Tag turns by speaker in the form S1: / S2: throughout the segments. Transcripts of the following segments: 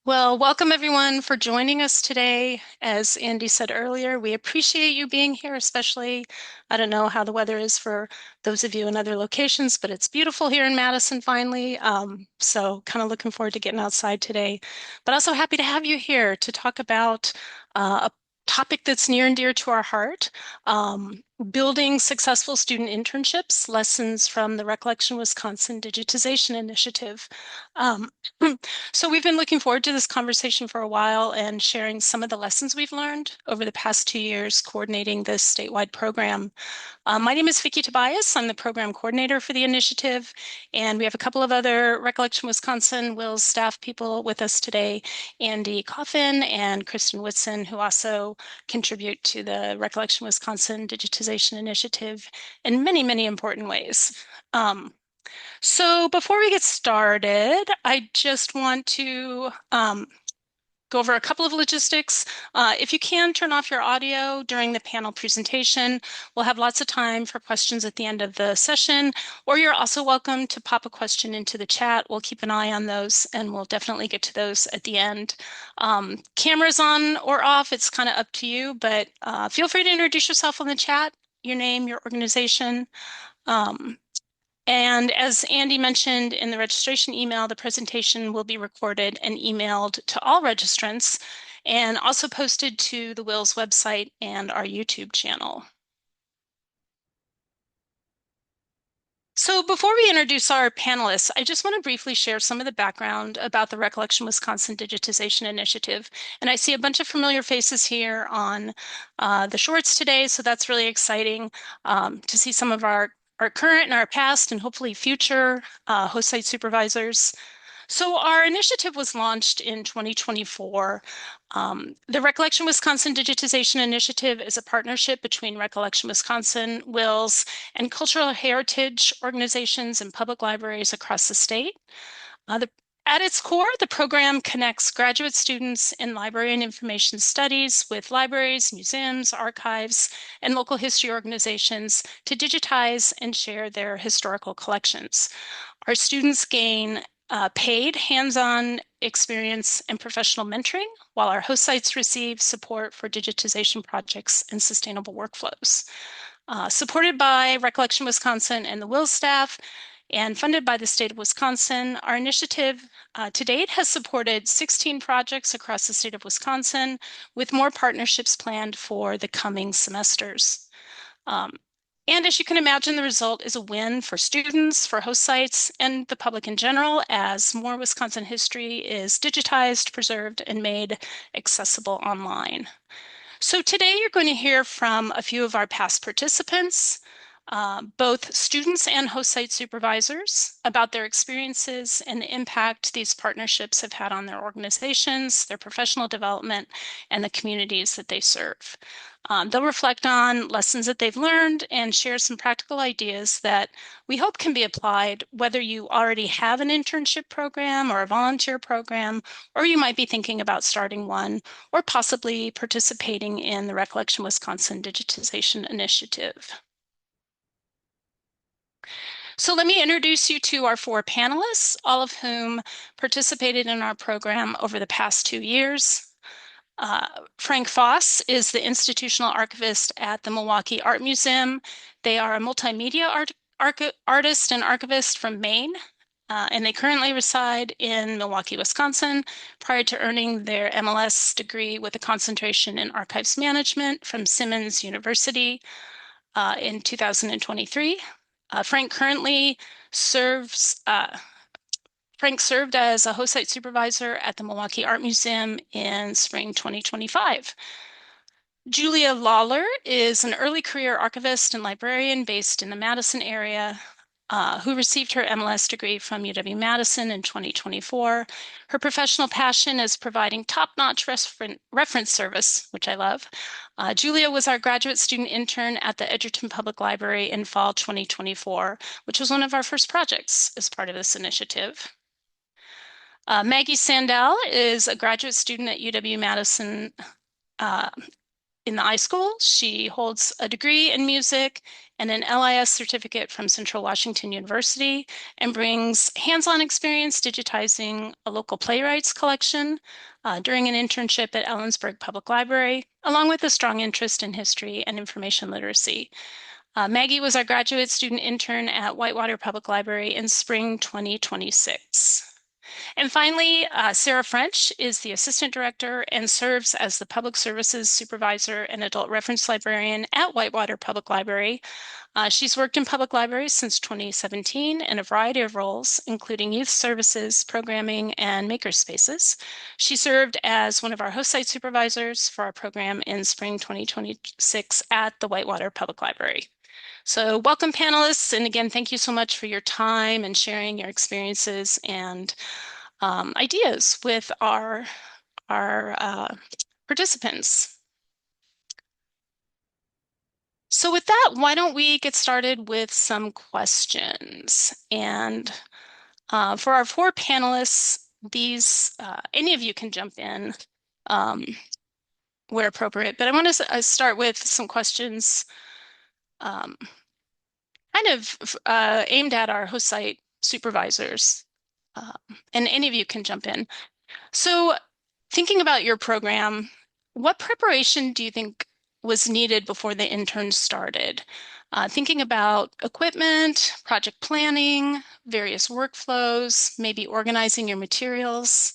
S1: Well, welcome everyone for joining us today. As Andy said earlier, we appreciate you being here, especially, I don't know how the weather is for those of you in other locations, but it's beautiful here in Madison finally. So kind of looking forward to getting outside today, but also happy to have you here to talk about a topic that's near and dear to our heart, building successful student internships, lessons from the Recollection Wisconsin Digitization Initiative. Um, So we've been looking forward to this conversation for a while and sharing some of the lessons we've learned over the past 2 years coordinating this statewide program. My name is Vicki Tobias. I'm the program coordinator for the initiative, and we have a couple of other Recollection Wisconsin WILS staff people with us today, Andy Coffin and Kristen Whitson, who also contribute to the Recollection Wisconsin Digitization Initiative in many, many important ways. So before we get started, I just want to go over a couple of logistics. If you can turn off your audio during the panel presentation, we'll have lots of time for questions at the end of the session, or you're also welcome to pop a question into the chat. We'll keep an eye on those and we'll definitely get to those at the end. Cameras on or off, it's kind of up to you, but feel free to introduce yourself on the chat, your name, your organization. And as Andy mentioned in the registration email, the presentation will be recorded and emailed to all registrants and also posted to the WILS website and our YouTube channel. So before we introduce our panelists, I just want to briefly share some of the background about the Recollection Wisconsin Digitization Initiative. And I see a bunch of familiar faces here on the shorts today, so that's really exciting to see some of our current and our past and hopefully future host site supervisors. So our initiative was launched in 2024. The Recollection Wisconsin Digitization Initiative is a partnership between Recollection Wisconsin, WILS, and cultural heritage organizations and public libraries across the state. At its core, the program connects graduate students in library and information studies with libraries, museums, archives, and local history organizations to digitize and share their historical collections. Our students gain paid hands-on experience and professional mentoring, while our host sites receive support for digitization projects and sustainable workflows. Supported by Recollection Wisconsin and the WILS staff, and funded by the state of Wisconsin, our initiative to date has supported 16 projects across the state of Wisconsin, with more partnerships planned for the coming semesters. And as you can imagine, the result is a win for students, for host sites, and the public in general, as more Wisconsin history is digitized, preserved, and made accessible online. So today you're going to hear from a few of our past participants, both students and host site supervisors, about their experiences and the impact these partnerships have had on their organizations, their professional development, and the communities that they serve. They'll reflect on lessons that they've learned and share some practical ideas that we hope can be applied whether you already have an internship program or a volunteer program, or you might be thinking about starting one, or possibly participating in the Recollection Wisconsin Digitization Initiative. So let me introduce you to our four panelists, all of whom participated in our program over the past 2 years. Frank Foss is the institutional archivist at the Milwaukee Art Museum. They are a multimedia artist and archivist from Maine, and they currently reside in Milwaukee, Wisconsin, prior to earning their MLS degree with a concentration in archives management from Simmons University in 2023. Frank currently serves Frank served as a host site supervisor at the Milwaukee Art Museum in spring 2025. Julia Lalor is an early career archivist and librarian based in the Madison area, who received her MLS degree from UW-Madison in 2024. Her professional passion is providing top-notch reference service, which I love. Julia was our graduate student intern at the Edgerton Public Library in fall 2024, which was one of our first projects as part of this initiative. Maggie Sandell is a graduate student at UW-Madison in the iSchool. She holds a degree in music and an LIS certificate from Central Washington University and brings hands-on experience digitizing a local playwrights collection during an internship at Ellensburg Public Library, along with a strong interest in history and information literacy. Maggie was our graduate student intern at Whitewater Public Library in spring 2026. And finally, Sarah French is the assistant director and serves as the public services supervisor and adult reference librarian at Whitewater Public Library. She's worked in public libraries since 2017 in a variety of roles, including youth services, programming, and makerspaces. She served as one of our host site supervisors for our program in spring 2026 at the Whitewater Public Library. So welcome, panelists. And again, thank you so much for your time and sharing your experiences and ideas with our participants. So with that, why don't we get started with some questions? And for our four panelists, any of you can jump in where appropriate, but I want to start with some questions kind of aimed at our host site supervisors. And any of you can jump in. So thinking about your program, what preparation do you think was needed before the interns started? Thinking about equipment, project planning, various workflows, maybe organizing your materials.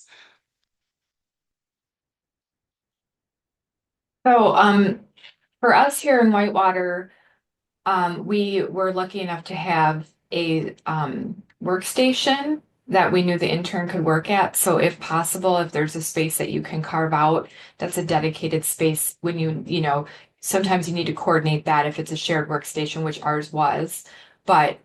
S2: So, for us here in Whitewater, we were lucky enough to have a workstation that we knew the intern could work at. So if possible, if there's a space that you can carve out, that's a dedicated space when sometimes you need to coordinate that if it's a shared workstation, which ours was. But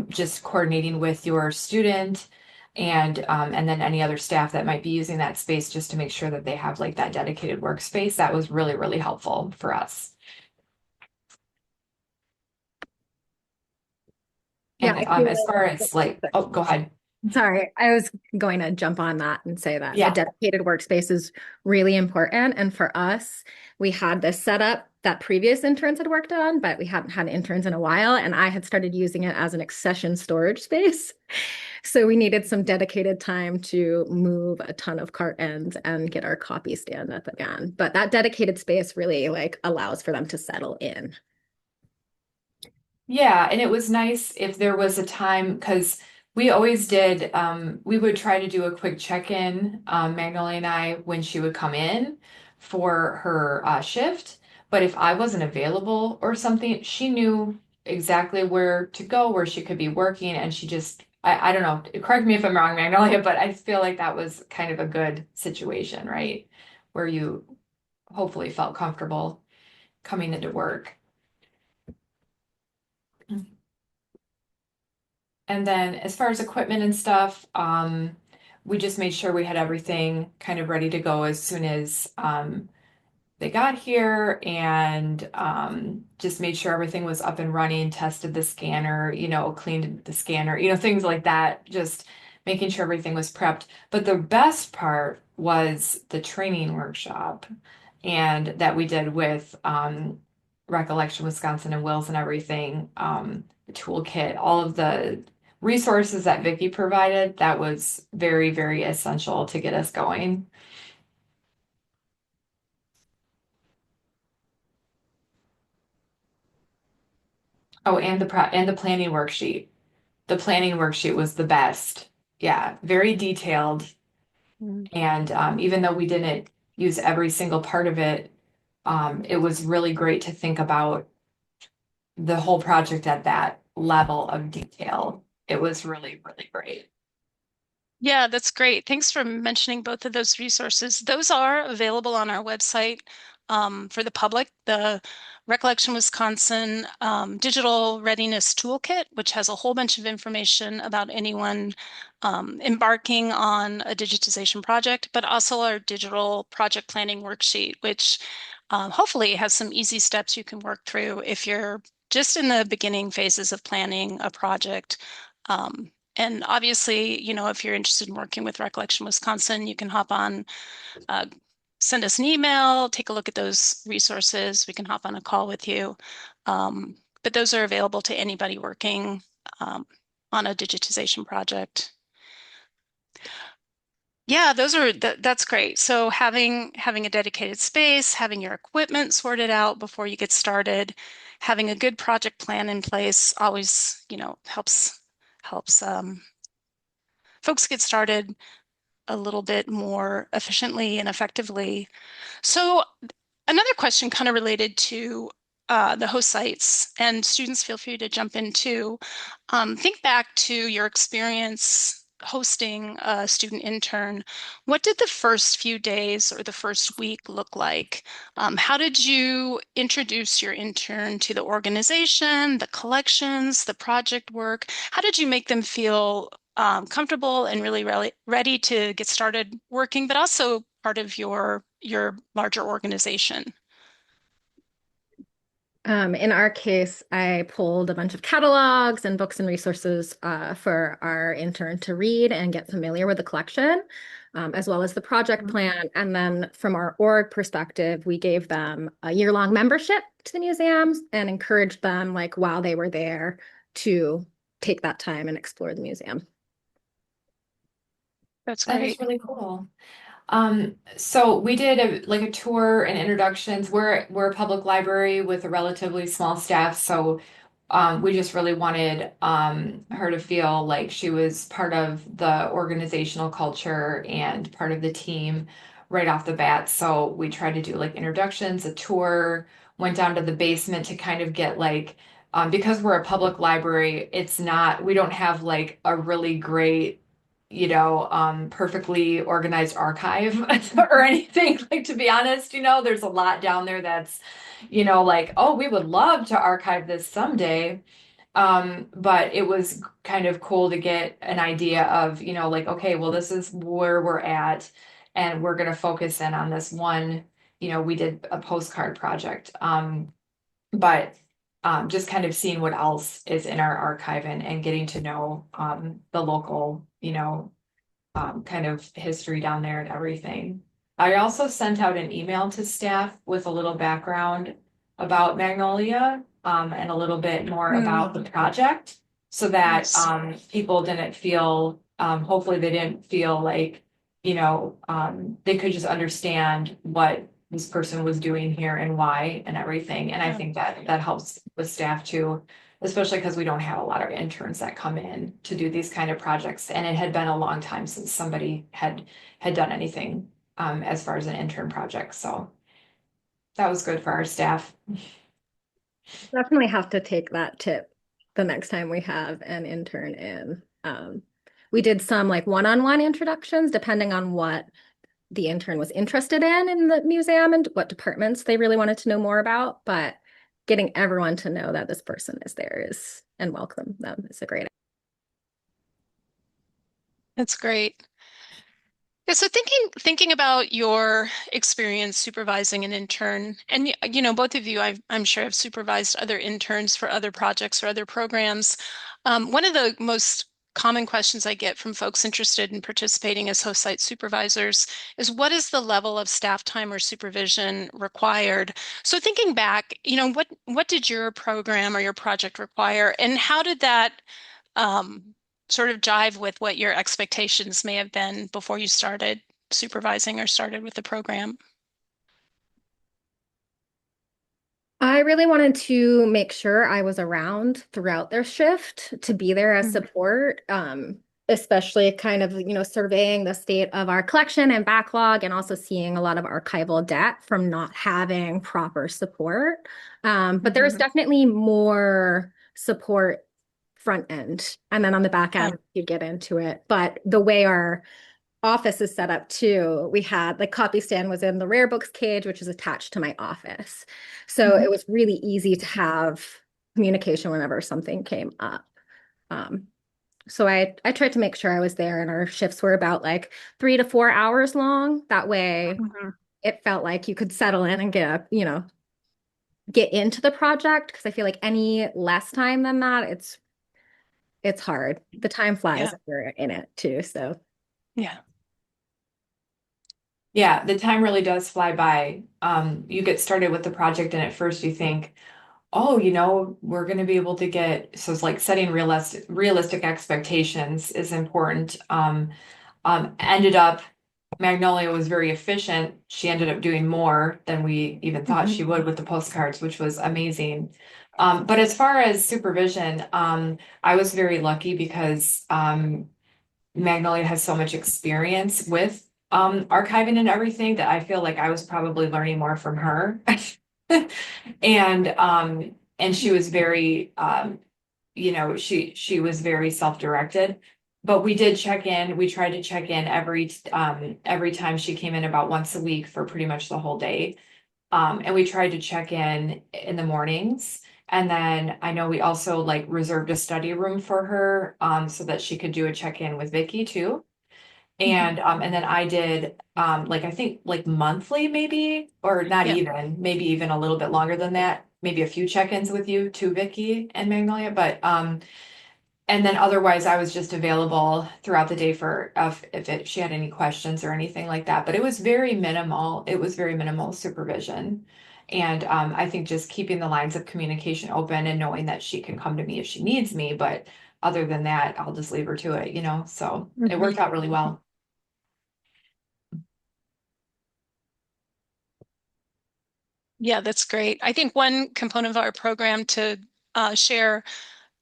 S2: just coordinating with your student and then any other staff that might be using that space just to make sure that they have like that dedicated workspace, that was really, really helpful for us.
S3: Yeah,
S2: And as far as like, oh, go ahead.
S3: sorry, I was going to jump on that and say that
S2: Yeah.
S3: a dedicated workspace is really important. And for us, we had this setup that previous interns had worked on, but we hadn't had interns in a while. And I had started using it as an accession storage space. So we needed some dedicated time to move a ton of cartons and get our copy stand up again. But that dedicated space really like allows for them to settle in.
S2: Yeah, and it was nice if there was a time because we always did, we would try to do a quick check-in, Magnolia and I, when she would come in for her shift. But if I wasn't available or something, she knew exactly where to go, where she could be working, and she just, I don't know, correct me if I'm wrong, Magnolia, but I feel like that was kind of a good situation, right? Where you hopefully felt comfortable coming into work. And then as far as equipment and stuff, we just made sure we had everything kind of ready to go as soon as they got here and just made sure everything was up and running, tested the scanner, cleaned the scanner, things like that, just making sure everything was prepped. But the best part was the training workshop and that we did with Recollection, Wisconsin and Wills and everything, the toolkit, all of the resources that Vicky provided, that was very, very essential to get us going. Oh, and the planning worksheet. The planning worksheet was the best. Yeah, very detailed. And even though we didn't use every single part of it, it was really great to think about the whole project at that level of detail. It was really, really great.
S1: Yeah, that's great. Thanks for mentioning both of those resources. Those are available on our website for the public. The Recollection Wisconsin Digital Readiness Toolkit, which has a whole bunch of information about anyone embarking on a digitization project, but also our digital project planning worksheet, which hopefully has some easy steps you can work through if you're just in the beginning phases of planning a project. And obviously, if you're interested in working with Recollection Wisconsin, you can hop on send us an email, take a look at those resources. We can hop on a call with you. But those are available to anybody working on a digitization project. Yeah, that's great. So having a dedicated space, having your equipment sorted out before you get started, having a good project plan in place always, helps folks get started a little bit more efficiently and effectively. So another question kind of related to the host sites, and students feel free to jump in too. Think back to your experience hosting a student intern. What did the first few days or the first week look like? How did you introduce your intern to the organization, the collections, the project work? How did you make them feel comfortable and really ready to get started working, but also part of your larger organization?
S3: In our case, I pulled a bunch of catalogs and books and resources for our intern to read and get familiar with the collection, as well as the project plan. And then from our org perspective, we gave them a year-long membership to the museums and encouraged them, like while they were there, to take that time and explore the museum.
S1: That's
S2: That is
S1: great.
S2: really cool. So we did a tour and introductions. We're a public library with a relatively small staff, so we just really wanted her to feel like she was part of the organizational culture and part of the team right off the bat. So we tried to do like introductions, a tour, went down to the basement to kind of get like because we're a public library, we don't have like a really great perfectly organized archive or anything. Like, to be honest, there's a lot down there that's, like, oh, we would love to archive this someday. But it was kind of cool to get an idea of, like, okay, well, this is where we're at, and we're going to focus in on this one. We did a postcard project. But just kind of seeing what else is in our archive and getting to know the local, kind of history down there and everything. I also sent out an email to staff with a little background about Magnolia and a little bit more about the project so that
S1: Nice.
S2: people didn't feel, hopefully they didn't feel like, they could just understand what this person was doing here and why and everything. And I
S1: Yeah.
S2: think that helps with staff too, especially because we don't have a lot of interns that come in to do these kind of projects. And it had been a long time since somebody had done anything as far as an intern project. So that was good for our staff.
S3: Definitely have to take that tip the next time we have an intern in. We did some like one-on-one introductions, depending on what the intern was interested in the museum and what departments they really wanted to know more about. But getting everyone to know that this person is there is and welcome them is a great.
S1: That's great. Yeah, so thinking about your experience supervising an intern, and both of you, I'm sure have supervised other interns for other projects or other programs. One of the most common questions I get from folks interested in participating as host site supervisors is what is the level of staff time or supervision required? So thinking back, what did your program or your project require, and how did that um, sort of jive with what your expectations may have been before you started supervising or started with the program?
S3: I really wanted to make sure I was around throughout their shift to be there as
S1: Mhm.
S3: support, especially kind of, surveying the state of our collection and backlog, and also seeing a lot of archival debt from not having proper support. But there was
S1: Mhm.
S3: definitely more support front end, and then on the back
S1: Yeah.
S3: end, you get into it. But the way our office is set up too. We had like copy stand was in the rare books cage, which is attached to my office. So
S1: Mhm.
S3: it was really easy to have communication whenever something came up. Um, so I tried to make sure I was there, and our shifts were about like 3 to 4 hours long. That way
S1: Mhm.
S3: it felt like you could settle in and get into the project. Because I feel like any less time than that, it's hard. The time flies
S1: Yeah.
S3: if you're in it too. So
S1: Yeah.
S2: Yeah, the time really does fly by. You get started with the project and at first you think, oh, we're going to be able to get, so it's like setting realistic expectations is important. Ended up, Magnolia was very efficient. She ended up doing more than we even thought she
S3: Mhm.
S2: would with the postcards, which was amazing. But as far as supervision, I was very lucky because Magnolia has so much experience with archiving and everything that I feel like I was probably learning more from her. And she was very she was very self-directed. But we did check in. We tried to check in every time she came in about once a week for pretty much the whole day. And we tried to check in the mornings. And then I know we also like reserved a study room for her so that she could do a check-in with Vicky too.
S1: Mhm.
S2: And then I did like I think like monthly maybe, or not
S1: Yeah.
S2: even, maybe even a little bit longer than that, maybe a few check-ins with you too, Vicky and Magnolia. But and then otherwise I was just available throughout the day for if she had any questions or anything like that. But it was very minimal. It was very minimal supervision. And I think just keeping the lines of communication open and knowing that she can come to me if she needs me. But other than that, I'll just leave her to it. So it
S1: Mhm.
S2: worked out really well.
S1: Yeah, that's great. I think one component of our program to share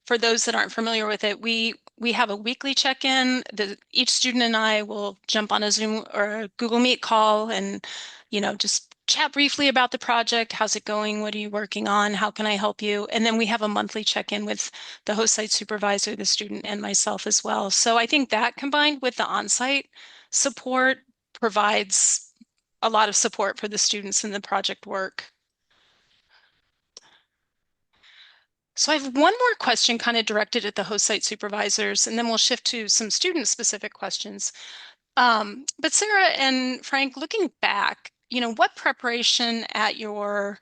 S1: for those that aren't familiar with it, we have a weekly check-in. Each student and I will jump on a Zoom or a Google Meet call and, just chat briefly about the project. How's it going? What are you working on? How can I help you? And then we have a monthly check-in with the host site supervisor, the student, and myself as well. So I think that combined with the on-site support provides a lot of support for the students in the project work. So I have one more question kind of directed at the host site supervisors, and then we'll shift to some student-specific questions. But Sarah and Frank, looking back, what preparation at your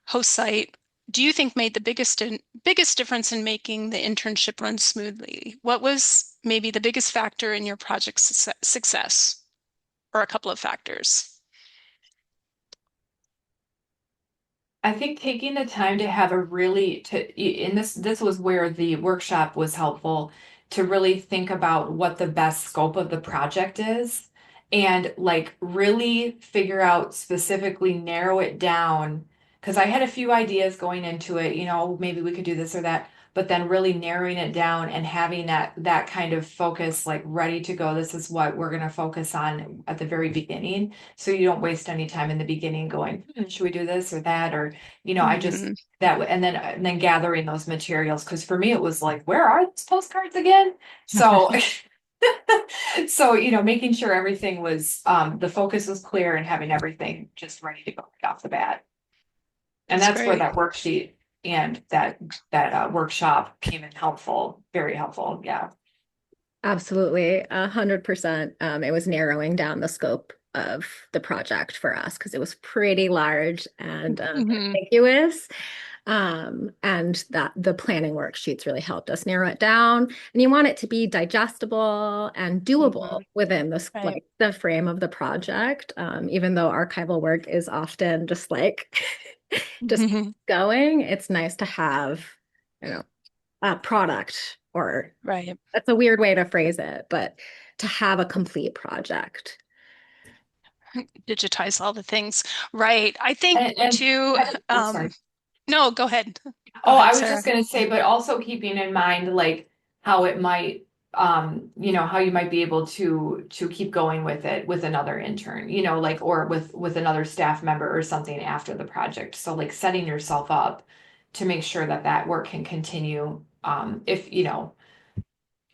S1: host site do you think made the biggest difference in making the internship run smoothly? What was maybe the biggest factor in your project success, or a couple of factors?
S2: I think taking the time to have a really and this was where the workshop was helpful to really think about what the best scope of the project is and like really figure out specifically narrow it down because I had a few ideas going into it, maybe we could do this or that, but then really narrowing it down and having that kind of focus like ready to go. This is what we're going to focus on at the very beginning. So you don't waste any time in the beginning going, should we do this or that? Or I just
S1: Mhm.
S2: that and then gathering those materials because for me it was like, where are these postcards again? So so making sure everything was the focus was clear and having everything just ready to go right off the bat. And
S1: That's
S2: that's where
S1: great.
S2: that worksheet and that workshop came in helpful, very helpful. Yeah.
S3: Absolutely, 100%. It was narrowing down the scope of the project for us because it was pretty large and
S1: Mhm.
S3: ambiguous. And that the planning worksheets really helped us narrow it down. And you want it to be digestible and doable
S2: Mhm.
S3: within this
S1: Right.
S3: like the frame of the project. Even though archival work is often just like just
S1: Mhm.
S3: going, it's nice to have, you know, a product or
S1: Right.
S3: that's a weird way to phrase it, but to have a complete project.
S1: Digitize all the things. Right. I think
S2: And
S1: too,
S2: oh, sorry.
S1: no, go ahead. Go
S2: Oh,
S1: ahead,
S2: I was
S1: Sarah.
S2: just gonna say, but also keeping in mind like how it might how you might be able to keep going with it with another intern, like or with another staff member or something after the project. So like setting yourself up to make sure that that work can continue. If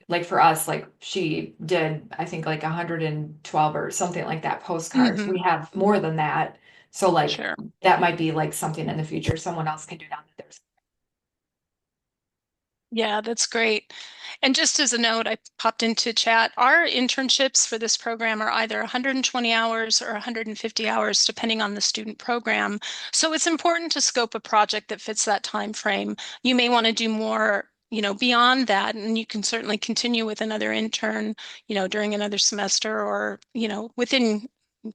S2: like for us, like she did, I think like 112 or something like that postcards.
S1: Hmm.
S2: We have more than that. So like
S1: Sure.
S2: that might be like something in the future someone else can do now that there's.
S1: Yeah, that's great. And just as a note, I popped into chat. Our internships for this program are either 120 hours or 150 hours, depending on the student program. So it's important to scope a project that fits that time frame. You may want to do more, beyond that, and you can certainly continue with another intern, during another semester or, within,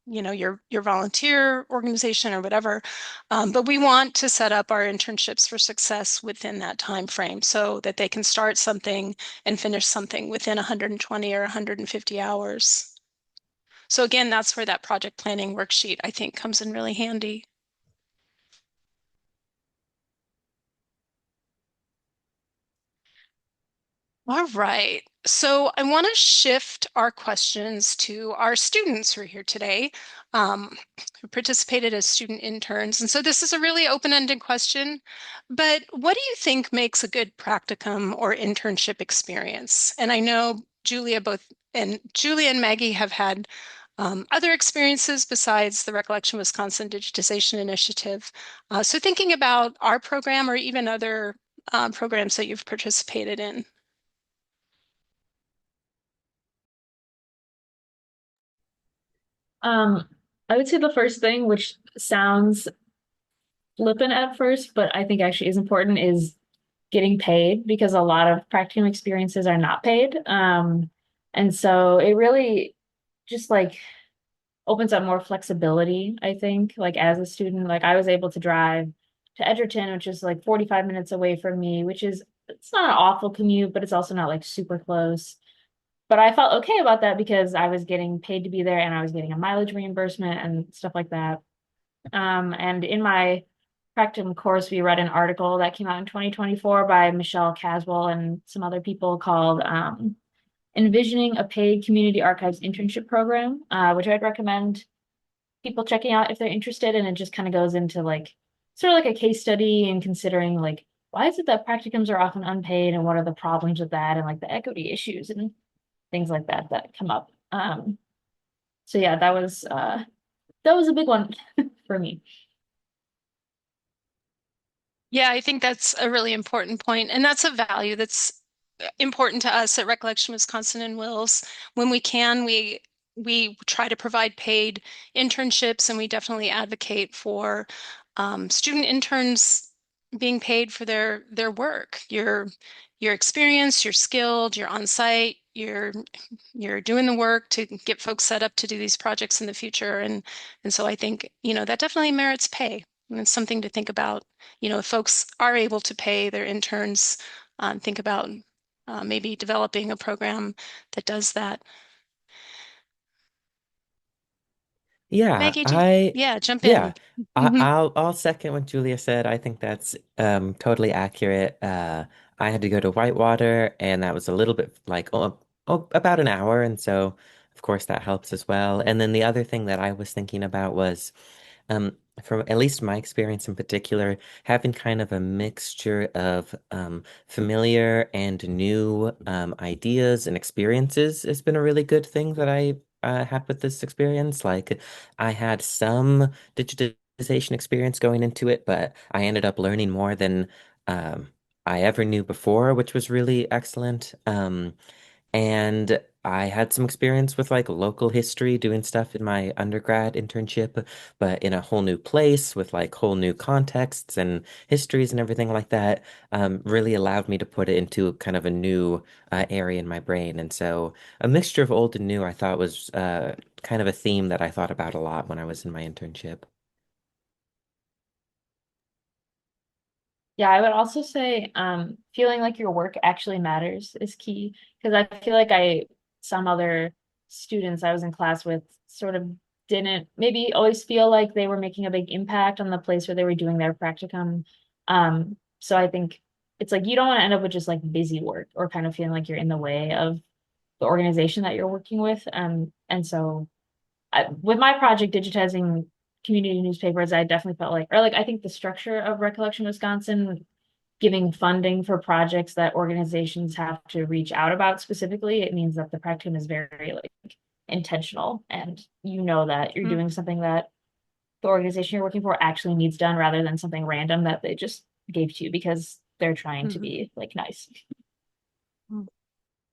S1: your volunteer organization or whatever. But we want to set up our internships for success within that time frame so that they can start something and finish something within 120 or 150 hours. So again, that's where that project planning worksheet, I think, comes in really handy. All right. So I want to shift our questions to our students who are here today, who participated as student interns. And so this is a really open-ended question, but what do you think makes a good practicum or internship experience? And I know Julia and Maggie have had other experiences besides the Recollection Wisconsin Digitization Initiative. So thinking about our program or even other programs that you've participated in.
S4: Um, I would say the first thing, which sounds flippant at first, but I think actually is important, is getting paid because a lot of practicum experiences are not paid. And so it really just like opens up more flexibility, I think. Like as a student, like I was able to drive to Edgerton, which is like 45 minutes away from me, which is it's not an awful commute, but it's also not like super close. But I felt okay about that because I was getting paid to be there and I was getting a mileage reimbursement and stuff like that. And in my practicum course, we read an article that came out in 2024 by Michelle Caswell and some other people called Envisioning a Paid Community Archives Internship Program, which I'd recommend people checking out if they're interested. And it just kind of goes into like sort of like a case study and considering like why is it that practicums are often unpaid and what are the problems with that and like the equity issues and things like that that come up. So yeah, that was a big one for me.
S1: Yeah, I think that's a really important point, and that's a value that's important to us at Recollection Wisconsin and Wills. When we can, we try to provide paid internships, and we definitely advocate for student interns being paid for their work. You're experienced, you're skilled, you're on site, you're doing the work to get folks set up to do these projects in the future, and so I think that definitely merits pay. And it's something to think about. If folks are able to pay their interns, think about maybe developing a program that does that.
S5: Yeah,
S1: Maggie,
S5: I
S1: yeah, jump
S5: yeah,
S1: in. Mhm.
S5: I'll second what Julia said. I think that's totally accurate. I had to go to Whitewater and that was a little bit like about an hour, and so of course that helps as well. And then the other thing that I was thinking about was from at least my experience in particular, having kind of a mixture of familiar and new ideas and experiences has been a really good thing that I had with this experience. Like, I had some digitization experience going into it, but I ended up learning more than I ever knew before, which was really excellent. And I had some experience with like local history, doing stuff in my undergrad internship, but in a whole new place with like whole new contexts and histories and everything like that. Really allowed me to put it into kind of a new area in my brain. And so a mixture of old and new, I thought was kind of a theme that I thought about a lot when I was in my internship.
S4: Yeah, I would also say feeling like your work actually matters is key because I feel like some other students I was in class with sort of didn't maybe always feel like they were making a big impact on the place where they were doing their practicum. So I think it's like you don't want to end up with just like busy work or kind of feeling like you're in the way of the organization that you're working with. And so with my project digitizing community newspapers, I definitely felt like, or like I think the structure of Recollection Wisconsin giving funding for projects that organizations have to reach out about specifically, it means that the practicum is very like intentional and you know that you're doing something that the organization you're working for actually needs done rather than something random that they just gave to you because they're trying to
S1: Mhm.
S4: be like nice.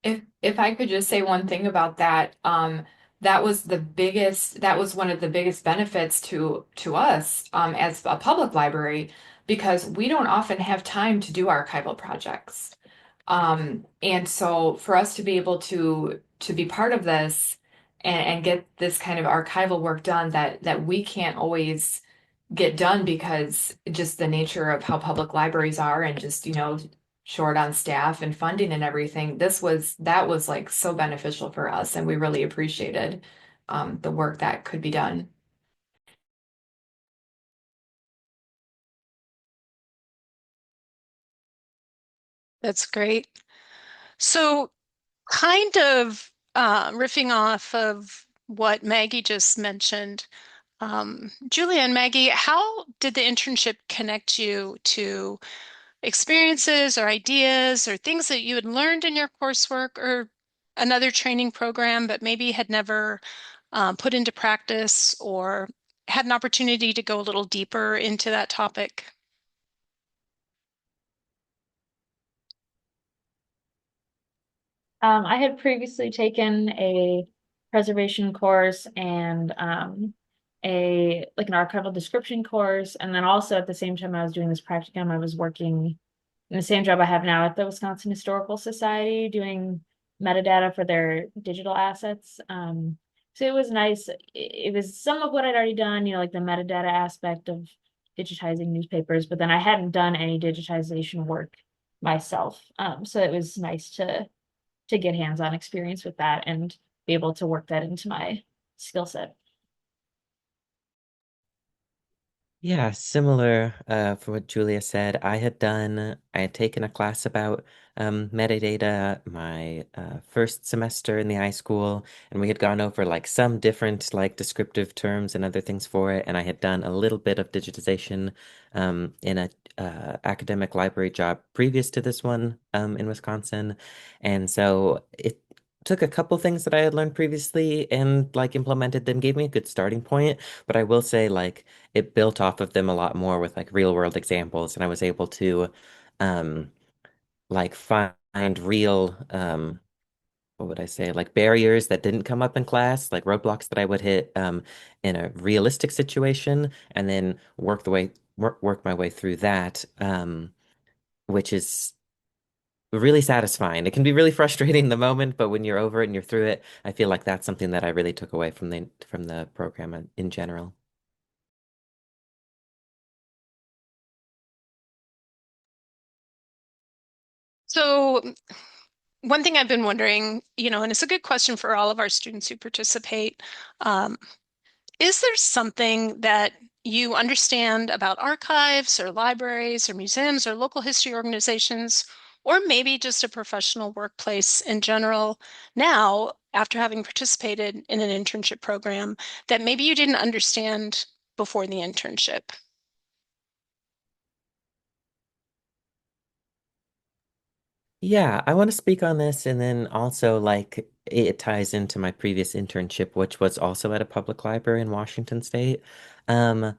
S2: If I could just say one thing about that, that was that was one of the biggest benefits to us as a public library because we don't often have time to do archival projects. And so for us to be able to be part of this and get this kind of archival work done that we can't always get done because just the nature of how public libraries are and just, short on staff and funding and everything. That was like so beneficial for us and we really appreciated the work that could be done.
S1: That's great. So, kind of riffing off of what Maggie just mentioned, Julia and Maggie, how did the internship connect you to experiences or ideas or things that you had learned in your coursework or another training program, but maybe had never put into practice or had an opportunity to go a little deeper into that topic?
S4: I had previously taken a preservation course and a like an archival description course, and then also at the same time I was doing this practicum, I was working in the same job I have now at the Wisconsin Historical Society doing metadata for their digital assets. So it was nice. It was some of what I'd already done, like the metadata aspect of digitizing newspapers, but then I hadn't done any digitization work myself. So it was nice to get hands-on experience with that and be able to work that into my skill set.
S5: Yeah, similar for what Julia said. I had taken a class about metadata my first semester in the iSchool, and we had gone over like some different like descriptive terms and other things for it. And I had done a little bit of digitization in a academic library job previous to this one in Wisconsin. And so it took a couple things that I had learned previously and like implemented them, gave me a good starting point. But I will say like it built off of them a lot more with like real world examples, and I was able to um like find real what would I say, like barriers that didn't come up in class, like roadblocks that I would hit in a realistic situation, and then work my way through that, which is really satisfying. It can be really frustrating in the moment, but when you're over it and you're through it, I feel like that's something that I really took away from the program in general.
S1: So, one thing I've been wondering, and it's a good question for all of our students who participate, um, is there something that you understand about archives or libraries or museums or local history organizations, or maybe just a professional workplace in general now, after having participated in an internship program, that maybe you didn't understand before the internship?
S5: Yeah, I want to speak on this, and then also like it ties into my previous internship, which was also at a public library in Washington State. Um,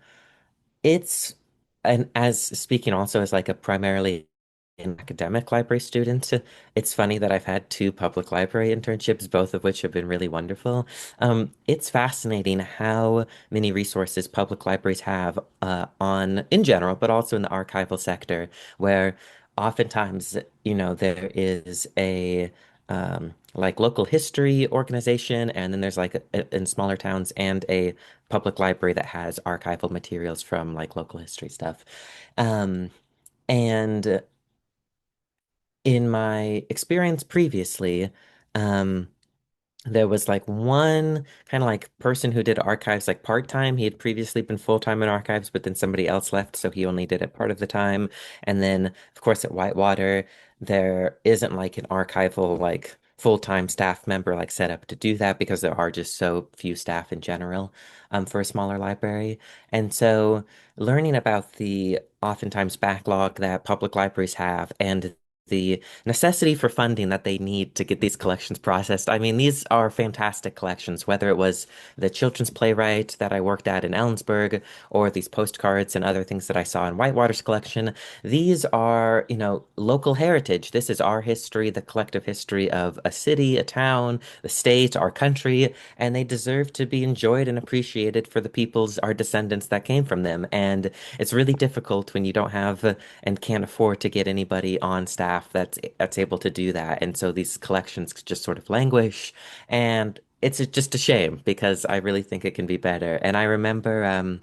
S5: it's and as speaking also as like a primarily an academic library student, it's funny that I've had two public library internships, both of which have been really wonderful. It's fascinating how many resources public libraries have on in general, but also in the archival sector, where oftentimes, there is a like local history organization, and then there's like in smaller towns and a public library that has archival materials from like local history stuff. And in my experience previously, um, there was like one kind of like person who did archives like part-time. He had previously been full-time in archives, but then somebody else left, so he only did it part of the time. And then, of course, at Whitewater, there isn't like an archival like full-time staff member like set up to do that because there are just so few staff in general for a smaller library. And so learning about the oftentimes backlog that public libraries have and the necessity for funding that they need to get these collections processed. I mean, these are fantastic collections, whether it was the children's playwright that I worked at in Ellensburg or these postcards and other things that I saw in Whitewater's collection. These are, local heritage. This is our history, the collective history of a city, a town, the state, our country, and they deserve to be enjoyed and appreciated for the peoples, our descendants that came from them. And it's really difficult when you don't have and can't afford to get anybody on staff that's able to do that. And so these collections just sort of languish. And just a shame because I really think it can be better. And I remember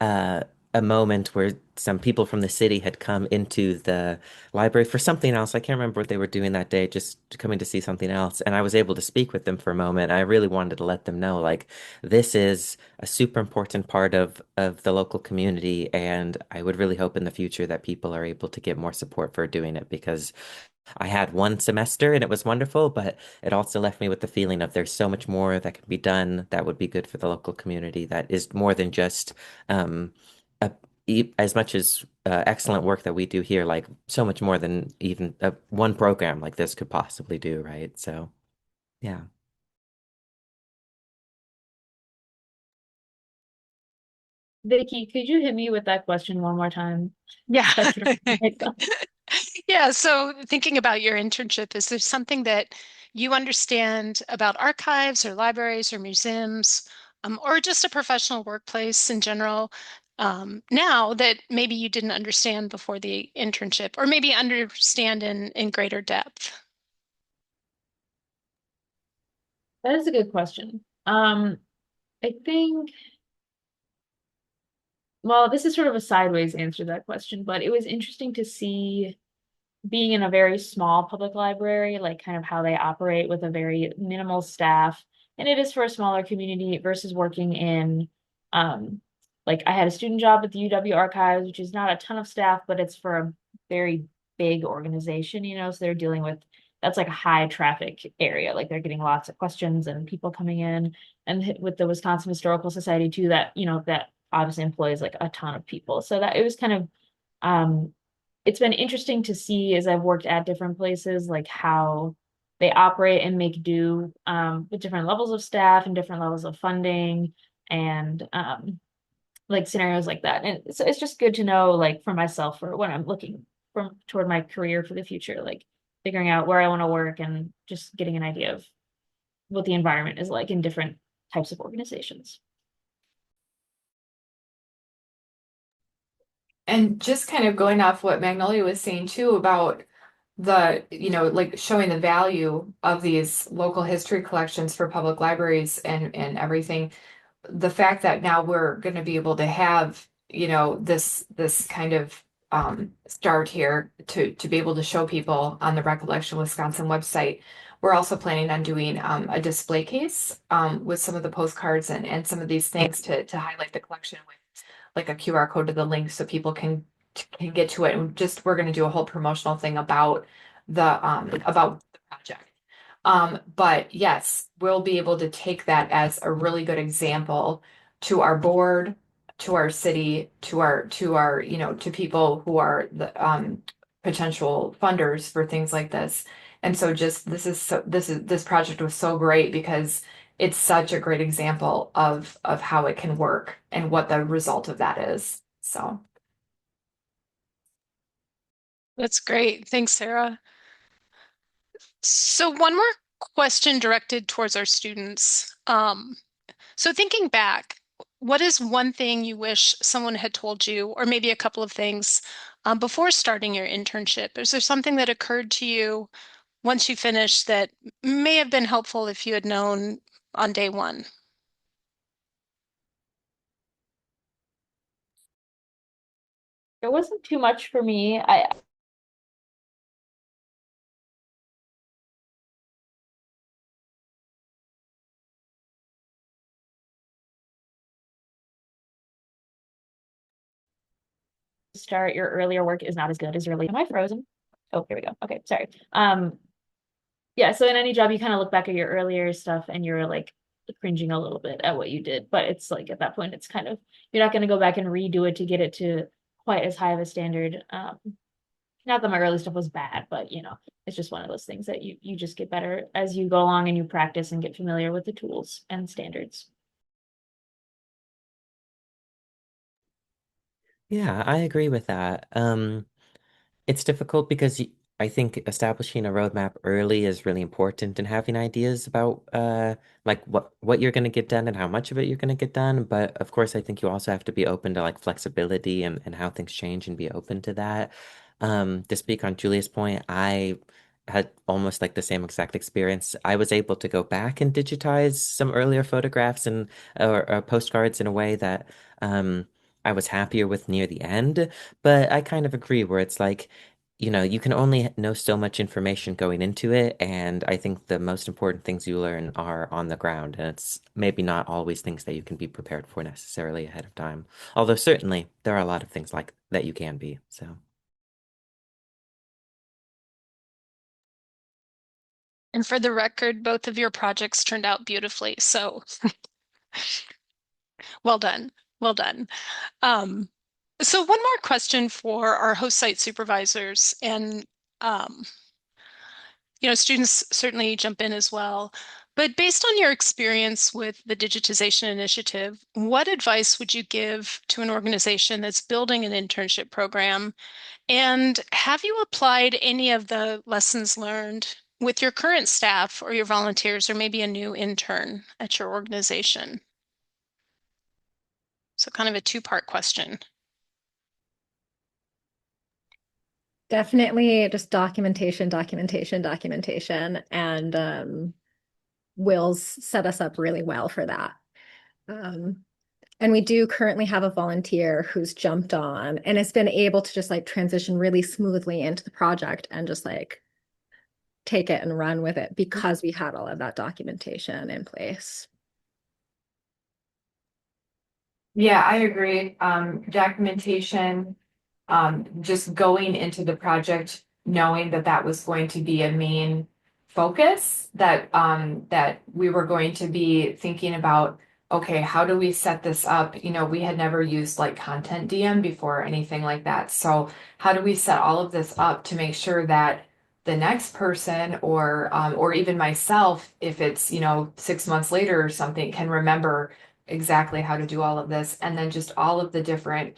S5: uh, a moment where some people from the city had come into the library for something else. I can't remember what they were doing that day, just coming to see something else. And I was able to speak with them for a moment. I really wanted to let them know, like, this is a super important part of the local community, and I would really hope in the future that people are able to get more support for doing it because I had one semester and it was wonderful, but it also left me with the feeling of there's so much more that can be done that would be good for the local community that is more than just um, a, as much as excellent work that we do here, like so much more than even one program like this could possibly do, right? So, yeah.
S4: Vicky, could you hit me with that question one more time?
S1: Yeah.
S4: So I can write down.
S1: Yeah. So thinking about your internship, is there something that you understand about archives or libraries or museums, or just a professional workplace in general, now that maybe you didn't understand before the internship, or maybe understand in greater depth?
S4: That is a good question. I think, well, this is sort of a sideways answer to that question, but it was interesting to see being in a very small public library, like kind of how they operate with a very minimal staff. And it is for a smaller community versus working in, um, like I had a student job at the UW Archives, which is not a ton of staff, but it's for a very big organization, so they're dealing with that's like a high traffic area. Like they're getting lots of questions and people coming in. And with the Wisconsin Historical Society too, that obviously employs like a ton of people. So that it was kind of um it's been interesting to see as I've worked at different places, like how they operate and make do with different levels of staff and different levels of funding and like scenarios like that. And so it's just good to know, like for myself, for when I'm looking from toward my career for the future, like figuring out where I want to work and just getting an idea of what the environment is like in different types of organizations.
S2: And just kind of going off what Magnolia was saying too about like showing the value of these local history collections for public libraries and everything. The fact that now we're going to be able to have, this kind of start here to be able to show people on the Recollection Wisconsin website. We're also planning on doing a display case with some of the postcards and some of these things to highlight the collection with like a QR code to the link so people can get to it. And just we're going to do a whole promotional thing about the project. But yes, we'll be able to take that as a really good example to our board, to our city, to our, to people who are the potential funders for things like this. And so just this project was so great because it's such a great example of how it can work and what the result of that is. So
S1: That's great. Thanks, Sarah. So one more question directed towards our students. So thinking back, what is one thing you wish someone had told you, or maybe a couple of things, before starting your internship? Is there something that occurred to you once you finished that may have been helpful if you had known on day one?
S4: It wasn't too much for me. I start your earlier work is not as good as your late. Am I frozen? Oh, here we go. Okay, sorry. Yeah, so in any job, you kind of look back at your earlier stuff and you're like cringing a little bit at what you did. But it's like at that point, it's kind of, you're not going to go back and redo it to get it to quite as high of a standard. Not that my early stuff was bad, but it's just one of those things that you just get better as you go along and you practice and get familiar with the tools and standards.
S5: Yeah, I agree with that. It's difficult because I think establishing a roadmap early is really important and having ideas about like what you're going to get done and how much of it you're going to get done. But of course, I think you also have to be open to like flexibility and how things change and be open to that. To speak on Julia's point, I had almost like the same exact experience. I was able to go back and digitize some earlier photographs and or postcards in a way that I was happier with near the end. But I kind of agree where it's like, you can only know so much information going into it, and I think the most important things you learn are on the ground, and it's maybe not always things that you can be prepared for necessarily ahead of time. Although certainly there are a lot of things like that you can be. So.
S1: And for the record, both of your projects turned out beautifully. So well done. Well done. Um, so one more question for our host site supervisors and um, students certainly jump in as well. But based on your experience with the digitization initiative, what advice would you give to an organization that's building an internship program? And have you applied any of the lessons learned with your current staff or your volunteers or maybe a new intern at your organization? So kind of a two-part question.
S3: Definitely just documentation, documentation, documentation. And Will's set us up really well for that. Um, and we do currently have a volunteer who's jumped on and has been able to just like transition really smoothly into the project and just like take it and run with it because we had all of that documentation in place.
S2: Yeah, I agree. Documentation, just going into the project, knowing that that was going to be a main focus, that we were going to be thinking about, okay, how do we set this up? We had never used like content DM before or anything like that. So how do we set all of this up to make sure that the next person or even myself, if it's, 6 months later or something, can remember exactly how to do all of this, and then just all of the different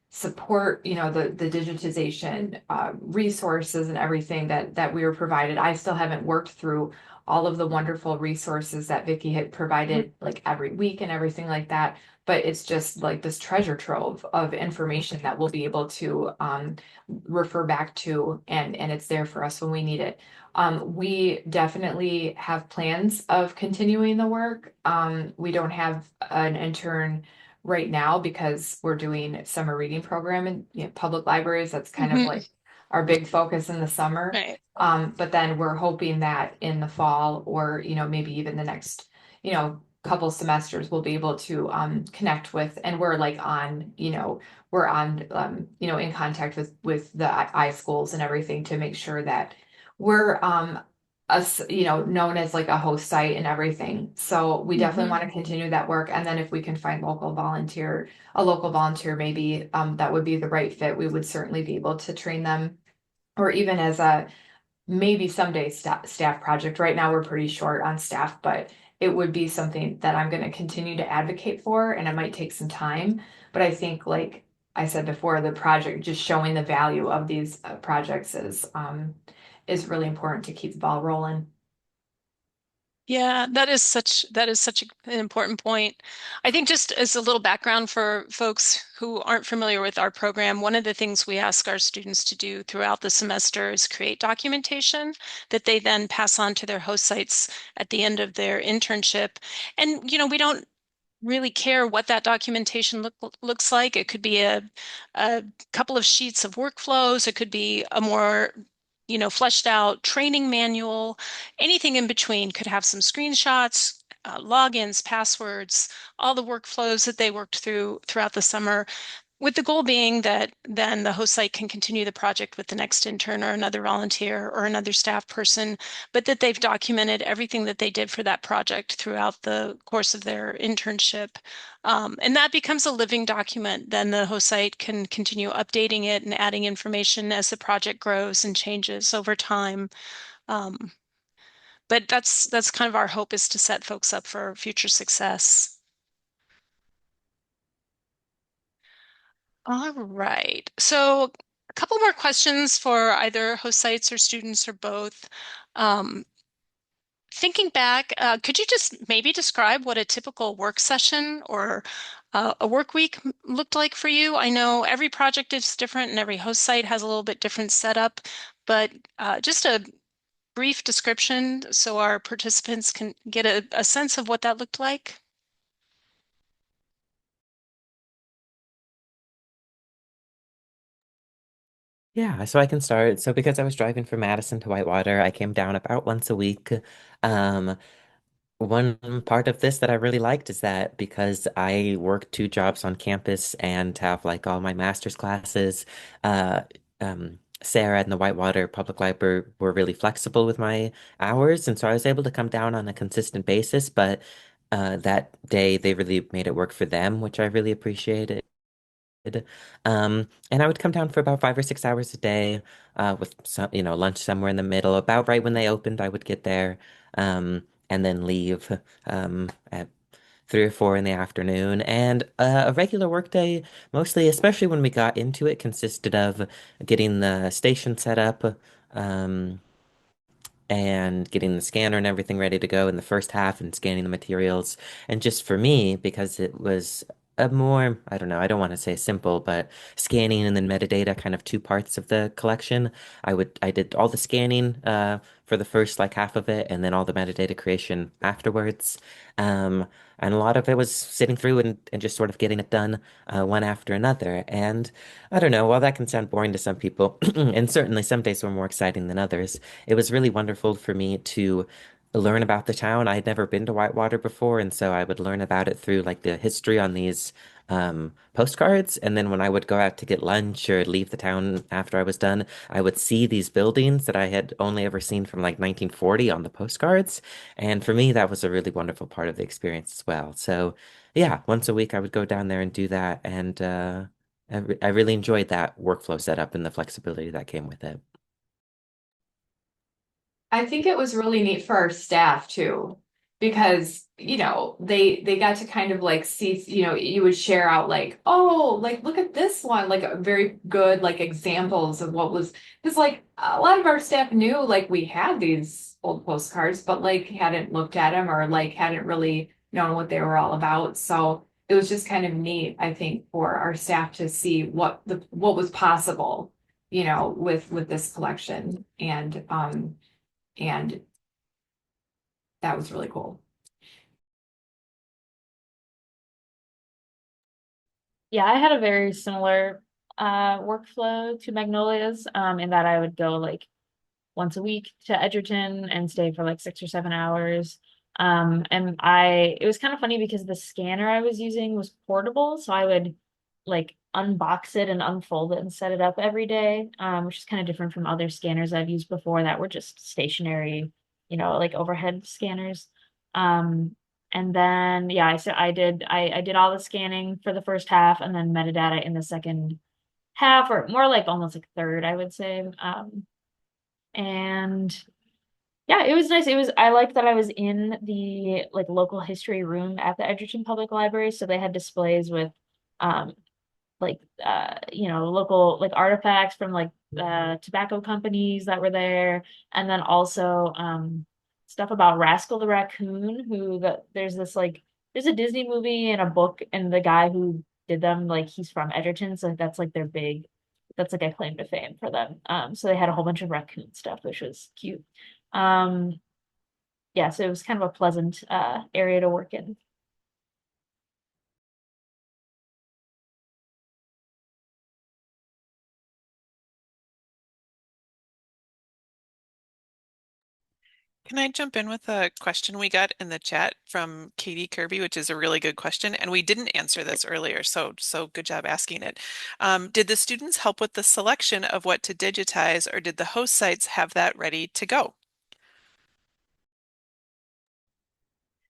S2: support, the digitization resources and everything that we were provided. I still haven't worked through all of the wonderful resources that Vicky had provided like every week and everything like that. But it's just like this treasure trove of information that we'll be able to refer back to, and it's there for us when we need it. We definitely have plans of continuing the work. We don't have an intern right now because we're doing summer reading program in public libraries. That's kind of
S1: Mhm.
S2: like our big focus in the summer.
S1: Right.
S2: But then we're hoping that in the fall or, maybe even the next, couple semesters we'll be able to connect with, and we're like on, we're on in contact with the iSchools and everything to make sure that we're us, known as like a host site and everything. So we definitely want to continue that work. And then if we can find a local volunteer, maybe that would be the right fit. We would certainly be able to train them, or even as a maybe someday staff project. Right now, we're pretty short on staff, but it would be something that I'm going to continue to advocate for, and it might take some time. But I think, like I said before, the project, just showing the value of these projects is really important to keep the ball rolling.
S1: Yeah, that is such an important point. I think just as a little background for folks who aren't familiar with our program, one of the things we ask our students to do throughout the semester is create documentation that they then pass on to their host sites at the end of their internship. And we don't really care what that documentation looks like. It could be a couple of sheets of workflows. It could be a more, fleshed out training manual. Anything in between could have some screenshots, logins, passwords, all the workflows that they worked throughout the summer, with the goal being that then the host site can continue the project with the next intern or another volunteer or another staff person, but that they've documented everything that they did for that project throughout the course of their internship. And that becomes a living document. Then the host site can continue updating it and adding information as the project grows and changes over time. Um, but that's kind of our hope, is to set folks up for future success. All right. So a couple more questions for either host sites or students or both. Um, Thinking back, could you just maybe describe what a typical work session or a work week looked like for you? I know every project is different and every host site has a little bit different setup, but just brief description so our participants can get a sense of what that looked like?
S5: Yeah, so I can start. So because I was driving from Madison to Whitewater, I came down about once a week. Um, One part of this that I really liked is that because I work two jobs on campus and have like all my master's classes, uh, Sarah and the Whitewater Public Library were really flexible with my hours, and so I was able to come down on a consistent basis. But that day they really made it work for them, which I really appreciated. And I would come down for about 5 or 6 hours a day, with some, lunch somewhere in the middle. About right when they opened, I would get there, and then leave, at 3 or 4 in the afternoon. And a regular workday, mostly, especially when we got into it, consisted of getting the station set up, um, and getting the scanner and everything ready to go in the first half and scanning the materials. And just for me, because it was a more, I don't know, I don't want to say simple, but scanning and then metadata, kind of two parts of the collection. I did all the scanning for the first like half of it, and then all the metadata creation afterwards. Um, and a lot of it was sitting through and just sort of getting it done one after another. And I don't know, while that can sound boring to some people, and certainly some days were more exciting than others, it was really wonderful for me to learn about the town. I had never been to Whitewater before, and so I would learn about it through like the history on these postcards. And then when I would go out to get lunch or leave the town after I was done, I would see these buildings that I had only ever seen from like 1940 on the postcards. And for me, that was a really wonderful part of the experience as well. So yeah, once a week I would go down there and do that. And I really enjoyed that workflow setup and the flexibility that came with it.
S2: I think it was really neat for our staff too, because they got to kind of like see, you would share out like, oh, like look at this one, like a very good like examples of what was, because like a lot of our staff knew like we had these old postcards, but like hadn't looked at them or like hadn't really known what they were all about. So it was just kind of neat, I think, for our staff to see what was possible, with this collection. And that was really cool.
S4: Yeah, I had a very similar workflow to Magnolia's, in that I would go like once a week to Edgerton and stay for like 6 or 7 hours. And it was kind of funny because the scanner I was using was portable, so I would like unbox it and unfold it and set it up every day, which is kind of different from other scanners I've used before that were just stationary, like overhead scanners. Um, and then yeah, I did all the scanning for the first half and then metadata in the second half, or more like almost like third, I would say. And yeah, it was nice. I liked that I was in the like local history room at the Edgerton Public Library. So they had displays with um local like artifacts from like tobacco companies that were there. And then also stuff about Rascal the Raccoon, there's a Disney movie and a book, and the guy who did them, like he's from Edgerton, so that's like that's like a claim to fame for them. So they had a whole bunch of raccoon stuff, which was cute. Um, yeah, so it was kind of a pleasant area to work in.
S6: Can I jump in with a question we got in the chat from Katie Kirby, which is a really good question, and we didn't answer this earlier, so good job asking it. Did the students help with the selection of what to digitize, or did the host sites have that ready to go?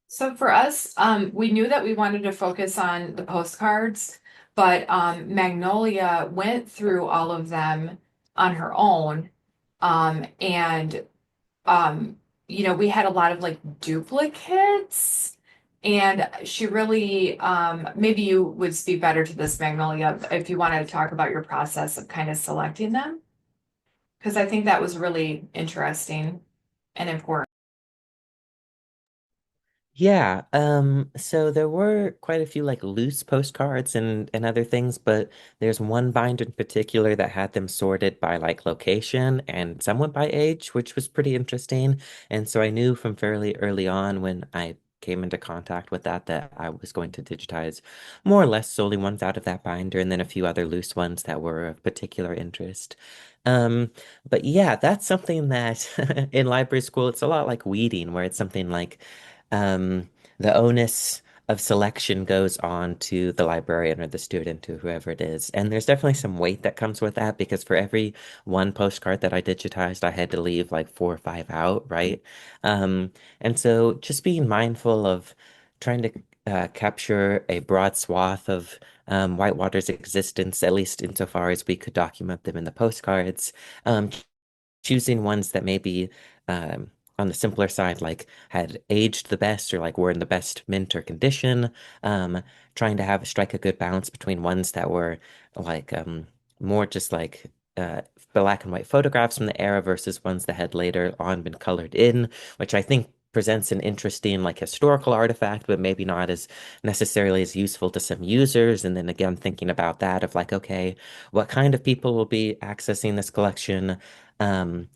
S2: So for us, we knew that we wanted to focus on the postcards, but Magnolia went through all of them on her own. And we had a lot of like duplicates. And she really, maybe you would speak better to this, Magnolia, if you want to talk about your process of kind of selecting them, because I think that was really interesting and important.
S5: Yeah, so there were quite a few like loose postcards and other things, but there's one binder in particular that had them sorted by like location and somewhat by age, which was pretty interesting. And so I knew from fairly early on when I came into contact with that that I was going to digitize more or less solely ones out of that binder and then a few other loose ones that were of particular interest. Um, but yeah, that's something that in library school, it's a lot like weeding, where it's something like um, the onus of selection goes on to the librarian or the student or whoever it is. And there's definitely some weight that comes with that because for every one postcard that I digitized, I had to leave like four or five out, right? And so just being mindful of trying to capture a broad swath of Whitewater's existence, at least insofar as we could document them in the postcards. Um, Choosing ones that maybe on the simpler side, like had aged the best or like were in the best mint or condition. Um, Trying to have strike a good balance between ones that were like more just like black and white photographs from the era versus ones that had later on been colored in, which I think presents an interesting like historical artifact, but maybe not as necessarily as useful to some users. And then again, thinking about that of like, okay, what kind of people will be accessing this collection?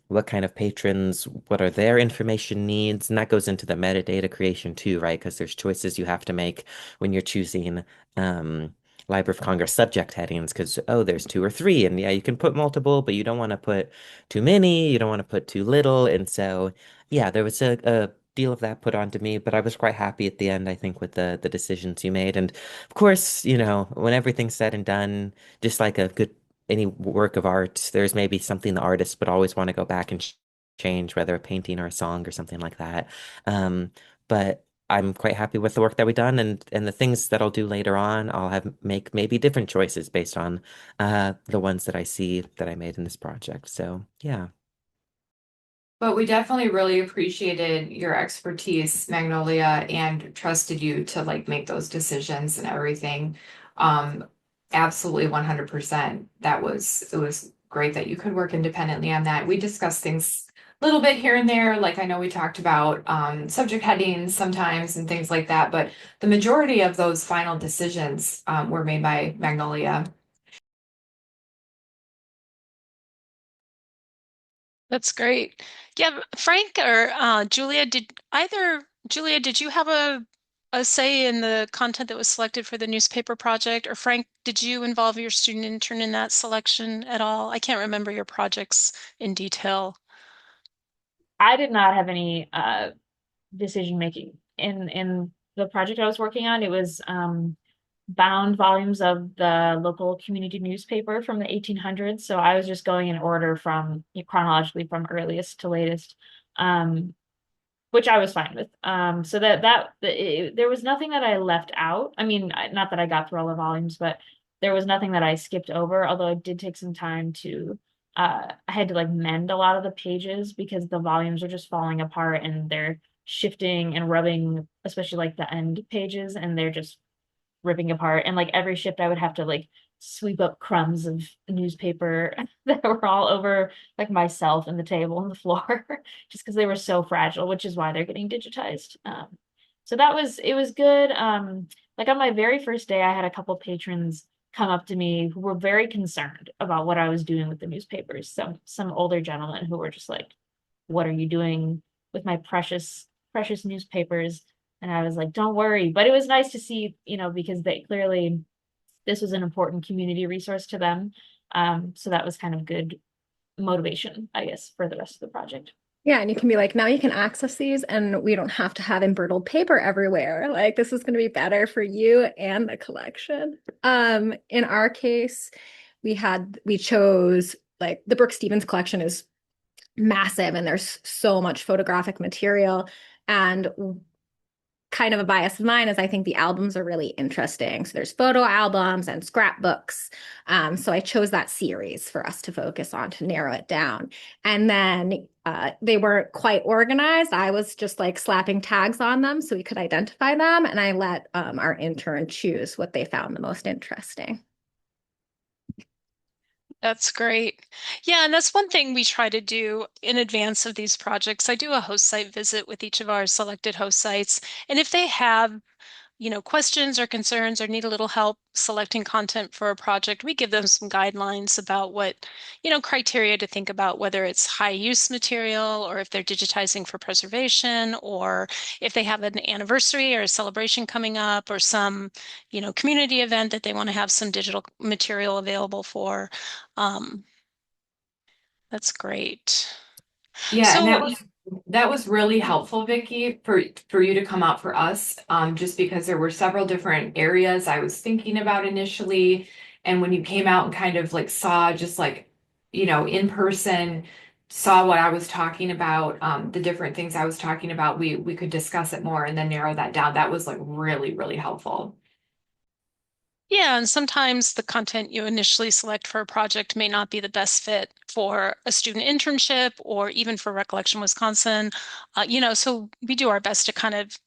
S5: What kind of patrons, what are their information needs? And that goes into the metadata creation too, right? Because there's choices you have to make when you're choosing um, Library of Congress subject headings because, oh, there's two or three. And yeah, you can put multiple, but you don't want to put too many. You don't want to put too little. And so, yeah, there was a deal of that put onto me, but I was quite happy at the end, I think, with the decisions you made. And of course, when everything's said and done, just like a good any work of art, there's maybe something the artist would always want to go back and change, whether a painting or a song or something like that. But I'm quite happy with the work that we've done, and the things that I'll do later on, I'll have make maybe different choices based on the ones that I see that I made in this project. So yeah.
S2: But we definitely really appreciated your expertise, Magnolia, and trusted you to like make those decisions and everything. Um, Absolutely 100%. It was great that you could work independently on that. We discussed things a little bit here and there. Like I know we talked about subject headings sometimes and things like that, but the majority of those final decisions were made by Magnolia.
S1: That's great. Yeah, Frank or Julia, did you have a say in the content that was selected for the newspaper project? Or Frank, did you involve your student intern in that selection at all? I can't remember your projects in detail.
S4: I did not have any decision making in the project I was working on. It was bound volumes of the local community newspaper from the 1800s. So I was just going in order from chronologically from earliest to latest, which I was fine with. So there was nothing that I left out. I mean, not that I got through all the volumes, but there was nothing that I skipped over. Although it did take some time to. I had to like mend a lot of the pages because the volumes are just falling apart and they're shifting and rubbing, especially like the end pages, and they're just ripping apart. And like every shift, I would have to like sweep up crumbs of newspaper that were all over like myself and the table and the floor, just because they were so fragile, which is why they're getting digitized. So it was good. Like on my very first day, I had a couple patrons come up to me who were very concerned about what I was doing with the newspapers. Some older gentlemen who were just like, "What are you doing with my precious newspapers?" And I was like, don't worry. But it was nice to see, because they clearly this was an important community resource to them. So that was kind of good motivation, I guess, for the rest of the project.
S3: Yeah, and you can be like, now you can access these and we don't have to have embroidered paper everywhere. Like this is going to be better for you and the collection. In our case, we chose like the Brooke Stevens collection is massive and there's so much photographic material. And kind of a bias of mine is I think the albums are really interesting. So there's photo albums and scrapbooks. So I chose that series for us to focus on to narrow it down. And then they weren't quite organized. I was just like slapping tags on them so we could identify them. And I let our intern choose what they found the most interesting.
S1: That's great. Yeah, and that's one thing we try to do in advance of these projects. I do a host site visit with each of our selected host sites, and if they have questions or concerns or need a little help selecting content for a project, we give them some guidelines about what criteria to think about, whether it's high use material or if they're digitizing for preservation or if they have an anniversary or a celebration coming up or some community event that they want to have some digital material available for. Um, that's great.
S2: Yeah, and
S1: So
S2: that was really helpful, Vicky, for you to come out for us. Just because there were several different areas I was thinking about initially, and when you came out and kind of like saw just like, in person, saw what I was talking about, the different things I was talking about, we could discuss it more and then narrow that down. That was like really, really helpful.
S1: yeah, and sometimes the content you initially select for a project may not be the best fit for a student internship or even for Recollection Wisconsin. So we do our best to kind of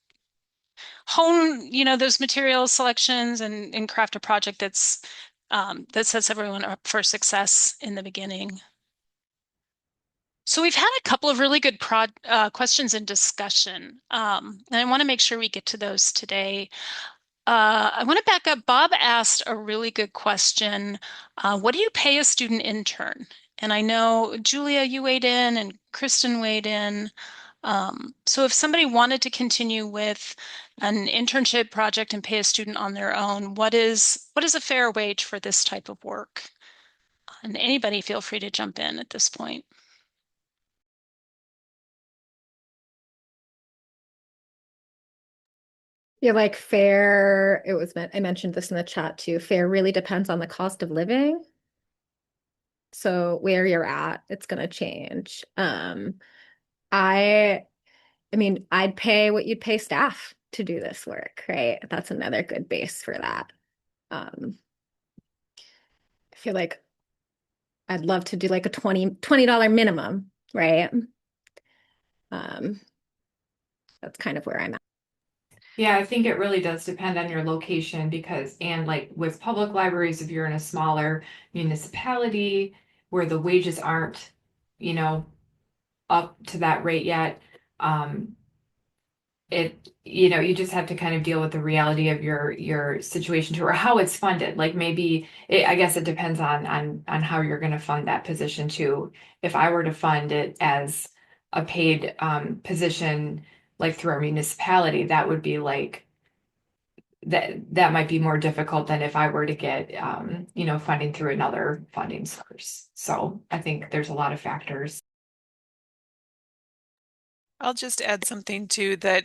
S1: hone those material selections and craft a project that sets everyone up for success in the beginning. So we've had a couple of really good questions in discussion, and I want to make sure we get to those today. I want to back up. Bob asked a really good question. What do you pay a student intern? And I know Julia, you weighed in and Kristen weighed in. So if somebody wanted to continue with an internship project and pay a student on their own, what is a fair wage for this type of work? And anybody feel free to jump in at this point.
S3: Yeah, like fair, I mentioned this in the chat too. Fair really depends on the cost of living. So where you're at, it's gonna change. I I mean, I'd pay what you'd pay staff to do this work, right? That's another good base for that. Um, I feel like I'd love to do like a $20 minimum, right? Um, that's kind of where I'm at.
S2: Yeah, I think it really does depend on your location and like with public libraries, if you're in a smaller municipality where the wages aren't, you know, up to that rate yet, um, you just have to kind of deal with the reality of your situation too, or how it's funded. Like I guess it depends on how you're going to fund that position too. If I were to fund it as a paid position, like through our municipality, that would be like that might be more difficult than if I were to get funding through another funding source. So I think there's a lot of factors.
S6: I'll just add something too that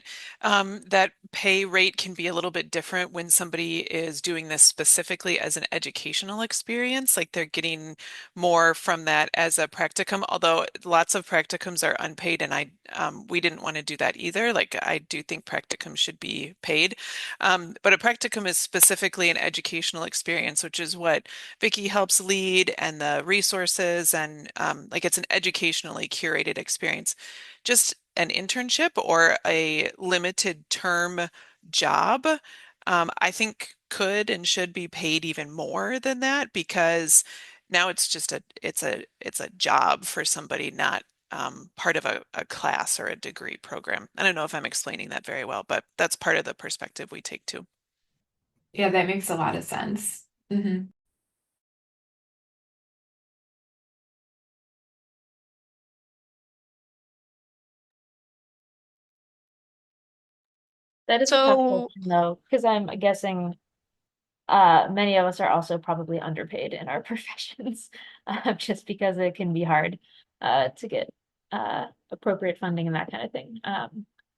S6: pay rate can be a little bit different when somebody is doing this specifically as an educational experience, like they're getting more from that as a practicum, although lots of practicums are unpaid and we didn't want to do that either. Like I do think practicum should be paid. But a practicum is specifically an educational experience, which is what Vicky helps lead and the resources and like it's an educationally curated experience. Just an internship or a limited term job, I think could and should be paid even more than that because now it's just it's a job for somebody, not part of a class or a degree program. I don't know if I'm explaining that very well, but that's part of the perspective we take too.
S2: Yeah, that makes a lot of sense. Mhm.
S4: That is a tough
S1: So
S4: question though, because I'm guessing many of us are also probably underpaid in our professions, just because it can be hard to get appropriate funding and that kind of thing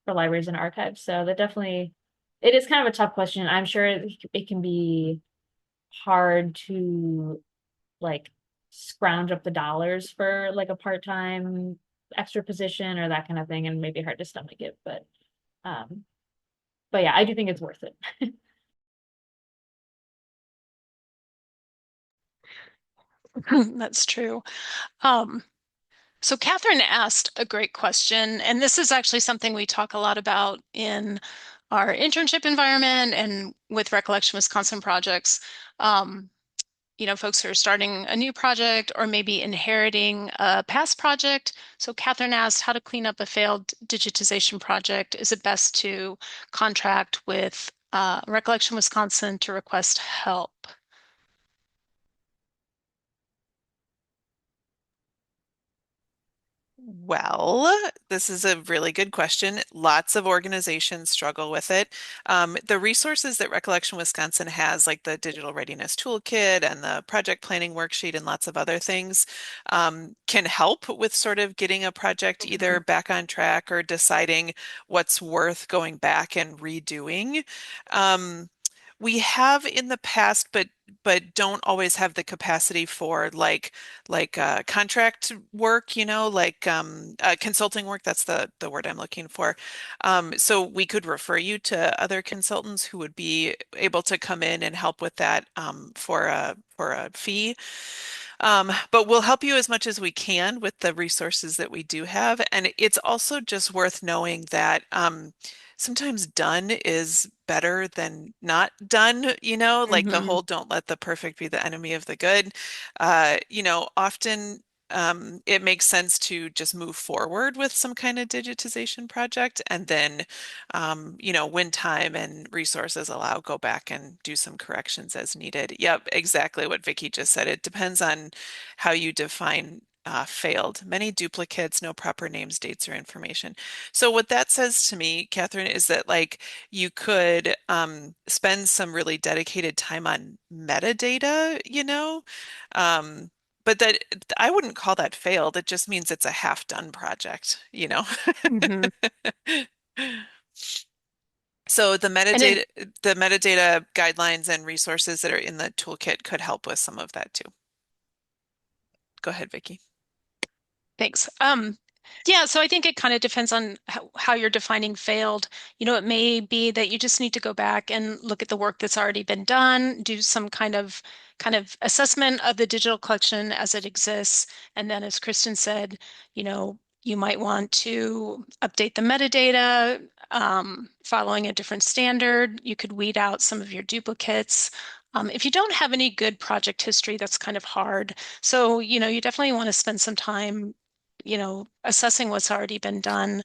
S4: for libraries and archives. So that definitely, it is kind of a tough question. I'm sure it can be hard to like scrounge up the dollars for like a part-time extra position or that kind of thing, and maybe hard to stomach it. Um, but yeah, I do think it's worth it.
S1: that's true. Um, So Catherine asked a great question, and this is actually something we talk a lot about in our internship environment and with Recollection Wisconsin projects. Um, folks who are starting a new project or maybe inheriting a past project. So Catherine asked how to clean up a failed digitization project. Is it best to contract with Recollection Wisconsin to request help?
S6: Well, this is a really good question. Lots of organizations struggle with it. The resources that Recollection Wisconsin has, like the Digital Readiness Toolkit and the project planning worksheet and lots of other things, can help with sort of getting a project either back on track or deciding what's worth going back and redoing. Um, we have in the past, but don't always have the capacity for contract work, like consulting work. That's the word I'm looking for. So we could refer you to other consultants who would be able to come in and help with that for a fee. But we'll help you as much as we can with the resources that we do have. And it's also just worth knowing that sometimes done is better than not done, like the
S1: Hmm.
S6: whole don't let the perfect be the enemy of the good. Often it makes sense to just move forward with some kind of digitization project and then, when time and resources allow, go back and do some corrections as needed. Yep, exactly what Vicky just said. It depends on how you define failed. Many duplicates, no proper names, dates, or information. So what that says to me, Catherine, is that like you could spend some really dedicated time on metadata, um, but that I wouldn't call that failed. It just means it's a half done project.
S1: Hmm.
S6: So the
S1: And
S6: metadata,
S1: it,
S6: the metadata guidelines and resources that are in the toolkit could help with some of that too. Go ahead, Vicky.
S1: Thanks. Yeah, so I think it kind of depends on how you're defining failed. It may be that you just need to go back and look at the work that's already been done, do some kind of assessment of the digital collection as it exists, and then as Kristen said, you might want to update the metadata, following a different standard. You could weed out some of your duplicates. If you don't have any good project history, that's kind of hard. So, you definitely want to spend some time assessing what's already been done.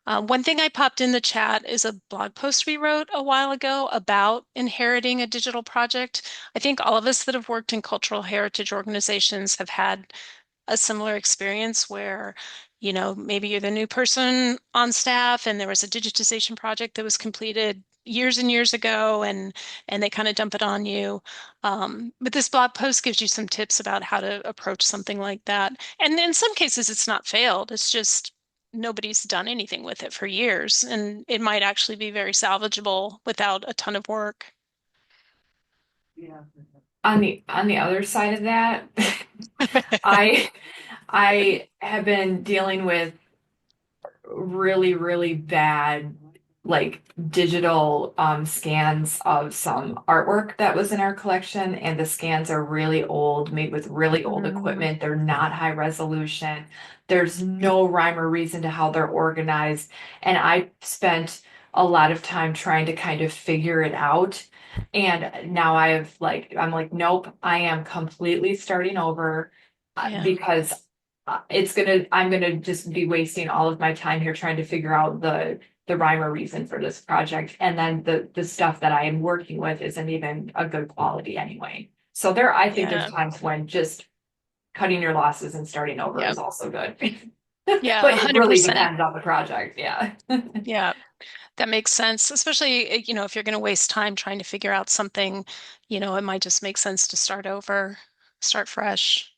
S1: One thing I popped in the chat is a blog post we wrote a while ago about inheriting a digital project. I think all of us that have worked in cultural heritage organizations have had a similar experience where, maybe you're the new person on staff and there was a digitization project that was completed years and years ago and they kind of dump it on you. But this blog post gives you some tips about how to approach something like that. And in some cases, it's not failed. It's just nobody's done anything with it for years, and it might actually be very salvageable without a ton of work.
S2: On the other side of that, I I have been dealing with really, really bad like digital scans of some artwork that was in our collection, and the scans are really old, made with really old
S1: Mm,
S2: equipment. They're not high resolution. There's no rhyme or reason to how they're organized. And I spent a lot of time trying to kind of figure it out. And now I'm like, nope, I am completely starting over
S1: yeah,
S2: because I'm gonna just be wasting all of my time here trying to figure out the rhyme or reason for this project. And then the stuff that I am working with isn't even a good quality anyway. So I think there's
S1: yeah,
S2: times when just cutting your losses and starting over
S1: yeah,
S2: is also good.
S1: yeah,
S2: But it really
S1: 100%.
S2: depends on the project, yeah.
S1: Yeah. That makes sense, especially, if you're going to waste time trying to figure out something, it might just make sense to start over, start fresh.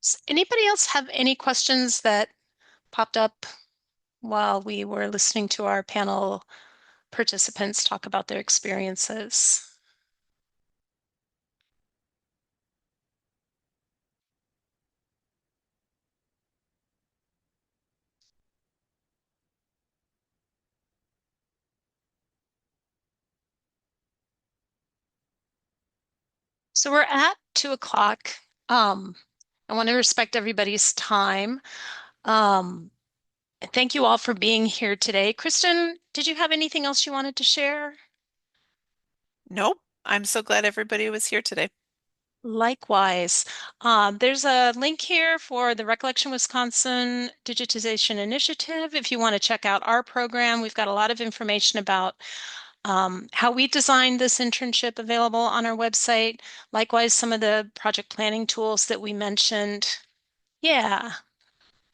S1: Does anybody else have any questions that popped up while we were listening to our panel participants talk about their experiences? So we're at 2 o'clock. I want to respect everybody's time. Um, Thank you all for being here today. Kristen, did you have anything else you wanted to share?
S6: Nope. I'm so glad everybody was here today.
S1: Likewise. There's a link here for the Recollection Wisconsin Digitization Initiative. If you want to check out our program, we've got a lot of information about how we designed this internship available on our website. Likewise, some of the project planning tools that we mentioned. Yeah.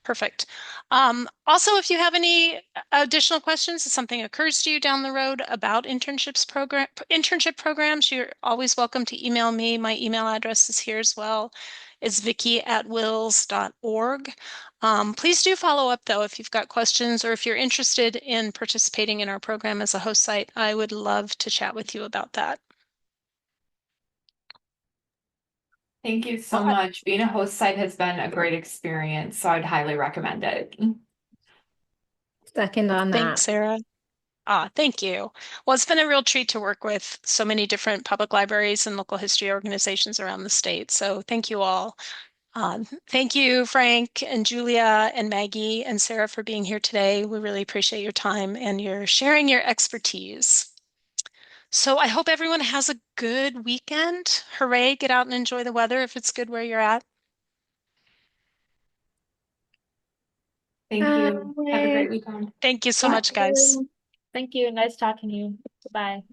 S1: Perfect. Also, if you have any additional questions, if something occurs to you down the road about internship programs, you're always welcome to email me. My email address is here as well. It's vicky@wils.org. Please do follow up though if you've got questions or if you're interested in participating in our program as a host site. I would love to chat with you about that.
S2: Thank you so much. Being a host site has been a great experience, so I'd highly recommend it.
S3: Second on
S1: Thanks,
S3: that.
S1: Sarah. Thank you. Well, it's been a real treat to work with so many different public libraries and local history organizations around the state. So thank you all. Thank you, Frank and Julia and Maggie and Sarah for being here today. We really appreciate your time and your sharing your expertise. So I hope everyone has a good weekend. Hooray, get out and enjoy the weather if it's good where you're at.
S2: Thank you. Have a
S3: Bye.
S2: great weekend.
S1: Thank you so
S3: Yeah.
S1: much, guys.
S4: Thank you. Nice talking to you. Goodbye.